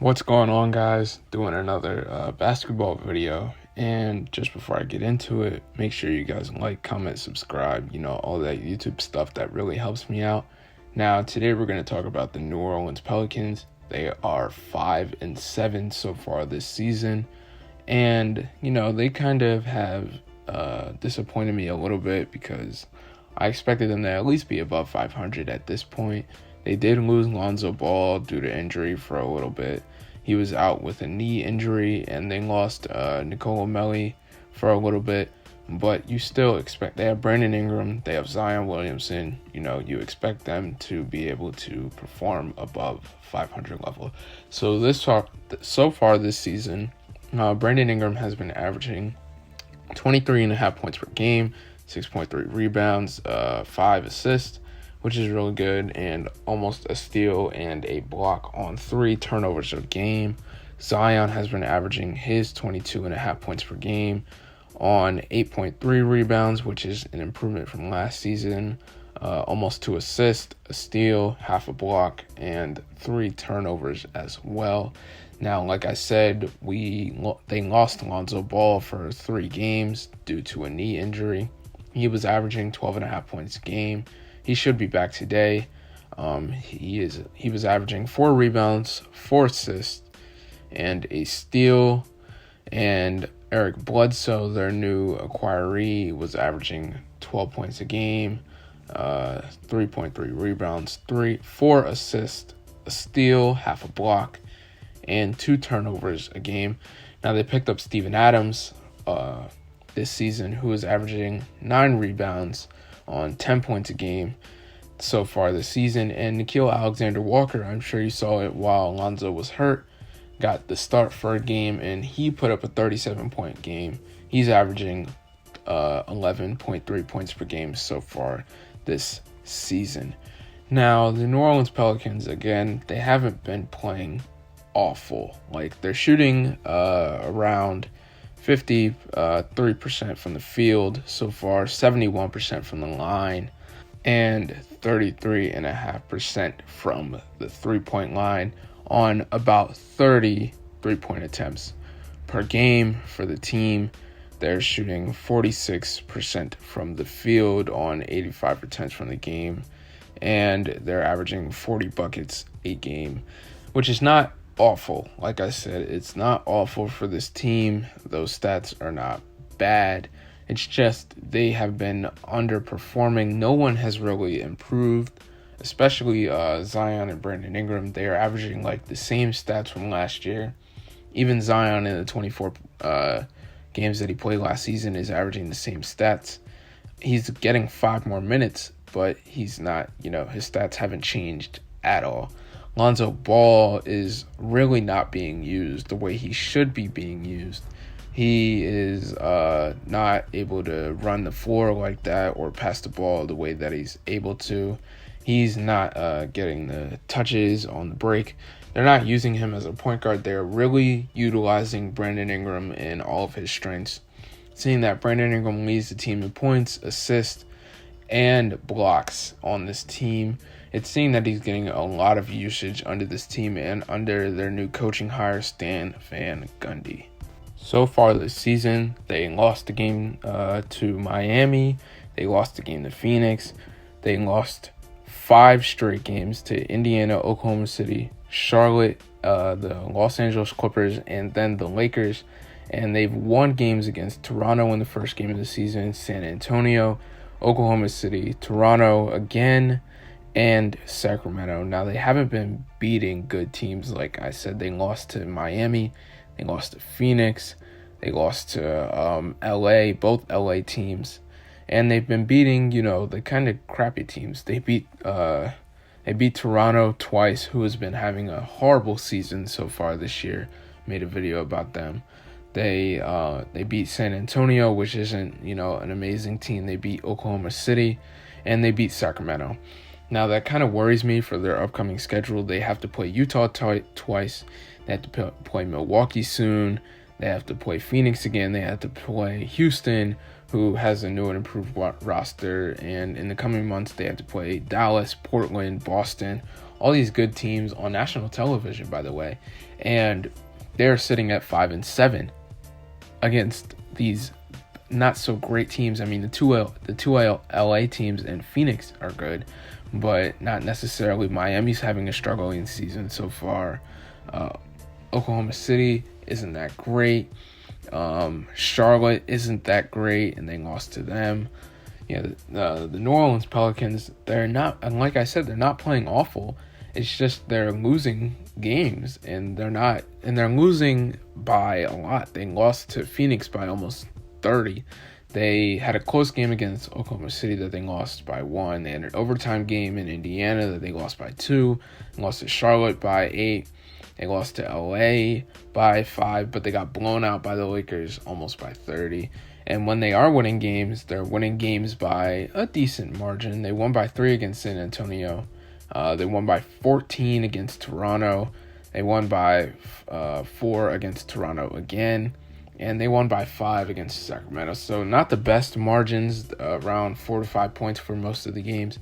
What's going on, guys? Doing another basketball video. And just before I get into it, make sure you guys like, comment, subscribe, all that YouTube stuff that really helps me out. Now, today we're going to talk about the New Orleans Pelicans. They are 5-7 so far this season. And, they kind of have disappointed me a little bit because I expected them to at least be above 500 at this point. They did lose Lonzo Ball due to injury for a little bit. He was out with a knee injury, and they lost Nicolo Melli for a little bit. But you still expect, they have Brandon Ingram, they have Zion Williamson. You expect them to be able to perform above 500 level. So far this season, Brandon Ingram has been averaging 23.5 points per game, 6.3 rebounds, 5 assists, which is really good, and almost a steal and a block on 3 turnovers a game. Zion has been averaging his 22.5 points per game on 8.3 rebounds, which is an improvement from last season. Almost 2 assists, a steal, half a block, and 3 turnovers as well. Now, like I said, they lost Lonzo Ball for 3 games due to a knee injury. He was averaging 12.5 points a game. He should be back today. He was averaging 4 rebounds, 4 assists, and a steal. And Eric Bledsoe, their new acquiree, was averaging 12 points a game, 3.3 rebounds, 4 assists, a steal, half a block, and 2 turnovers a game. Now they picked up Steven Adams this season, who is averaging 9 rebounds on 10 points a game so far this season. And Nickeil Alexander-Walker, I'm sure you saw it while Alonzo was hurt, got the start for a game, and he put up a 37-point game. He's averaging 11.3 points per game so far this season. Now, the New Orleans Pelicans, again, they haven't been playing awful. Like, they're shooting around 53% from the field so far, 71% from the line, and 33.5% from the three-point line on about 30 three-point attempts per game for the team. They're shooting 46% from the field on 85 attempts from the game, and they're averaging 40 buckets a game, which is not awful. Like I said, it's not awful for this team. Those stats are not bad. It's just they have been underperforming. No one has really improved, especially Zion and Brandon Ingram. They are averaging like the same stats from last year. Even Zion in the 24 games that he played last season is averaging the same stats. He's getting 5 more minutes, but he's not, his stats haven't changed at all. Lonzo Ball is really not being used the way he should be being used. He is not able to run the floor like that or pass the ball the way that he's able to. He's not getting the touches on the break. They're not using him as a point guard. They're really utilizing Brandon Ingram in all of his strengths. Seeing that Brandon Ingram leads the team in points, assists, and blocks on this team, it's seeing that he's getting a lot of usage under this team and under their new coaching hire, Stan Van Gundy. So far this season, they lost the game to Miami. They lost the game to Phoenix. They lost 5 straight games to Indiana, Oklahoma City, Charlotte, the Los Angeles Clippers, and then the Lakers. And they've won games against Toronto in the first game of the season, San Antonio, Oklahoma City, Toronto again, and Sacramento. Now, they haven't been beating good teams. Like I said, they lost to Miami, they lost to Phoenix, they lost to LA, both LA teams. And they've been beating, the kind of crappy teams. They beat Toronto twice, who has been having a horrible season so far this year. Made a video about them. They beat San Antonio, which isn't, an amazing team. They beat Oklahoma City, and they beat Sacramento. Now, that kind of worries me for their upcoming schedule. They have to play Utah twice. They have to play Milwaukee soon. They have to play Phoenix again. They have to play Houston, who has a new and improved roster. And in the coming months, they have to play Dallas, Portland, Boston, all these good teams on national television, by the way, and they're sitting at 5-7 against these not so great teams. I mean, the two LA teams and Phoenix are good, but not necessarily. Miami's having a struggling season so far. Oklahoma City isn't that great. Charlotte isn't that great, and they lost to them. The New Orleans Pelicans, they're not, and like I said, they're not playing awful. It's just they're losing games, and they're losing by a lot. They lost to Phoenix by almost 30. They had a close game against Oklahoma City that they lost by 1. They had an overtime game in Indiana that they lost by 2. They lost to Charlotte by 8. They lost to LA by 5, but they got blown out by the Lakers almost by 30. And when they are winning games, they're winning games by a decent margin. They won by 3 against San Antonio. They won by 14 against Toronto. They won by 4 against Toronto again. And they won by 5 against Sacramento. So not the best margins, around 4 to 5 points for most of the games.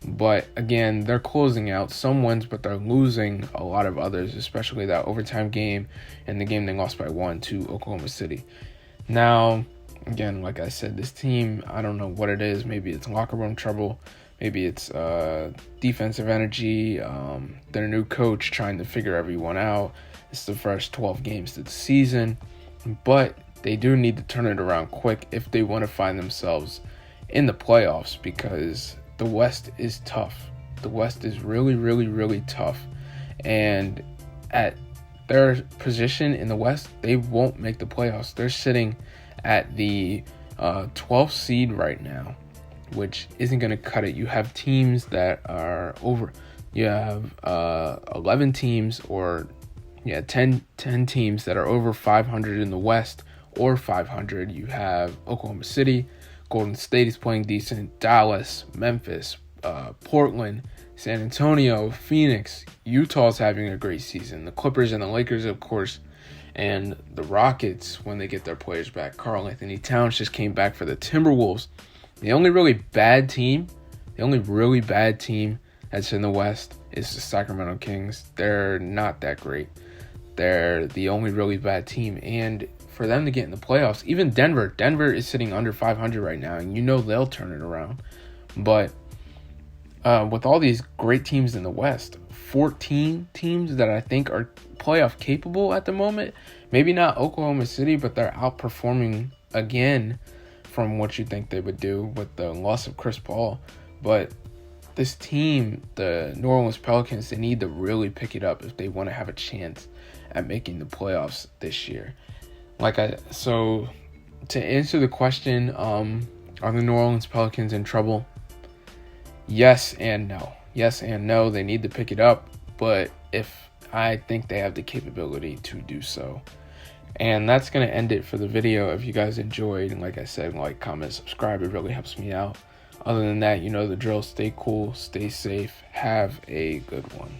But again, they're closing out some wins, but they're losing a lot of others, especially that overtime game and the game they lost by 1 to Oklahoma City. Now, again, like I said, this team, I don't know what it is. Maybe it's locker room trouble. Maybe it's defensive energy. Their new coach trying to figure everyone out. It's the first 12 games of the season. But they do need to turn it around quick if they want to find themselves in the playoffs, because the West is tough. The West is really, really, really tough. And at their position in the West, they won't make the playoffs. They're sitting at the 12th seed right now, which isn't going to cut it. You have teams that are over. You have 11 teams or 10 teams that are over 500 in the West or 500. You have Oklahoma City, Golden State is playing decent, Dallas, Memphis, Portland, San Antonio, Phoenix, Utah's having a great season. The Clippers and the Lakers, of course, and the Rockets when they get their players back. Karl Anthony Towns just came back for the Timberwolves. The only really bad team that's in the West is the Sacramento Kings. They're not that great. They're the only really bad team. And for them to get in the playoffs, even Denver is sitting under 500 right now, and they'll turn it around. But with all these great teams in the West, 14 teams that I think are playoff capable at the moment, maybe not Oklahoma City, but they're outperforming again from what you think they would do with the loss of Chris Paul. But this team, the New Orleans Pelicans, they need to really pick it up if they want to have a chance at making the playoffs this year. So to answer the question, are the New Orleans Pelicans in trouble? Yes and no. Yes and no. They need to pick it up, but I think they have the capability to do so. And that's going to end it for the video. If you guys enjoyed, and like I said, like, comment, subscribe. It really helps me out. Other than that, the drill. Stay cool, stay safe, have a good one.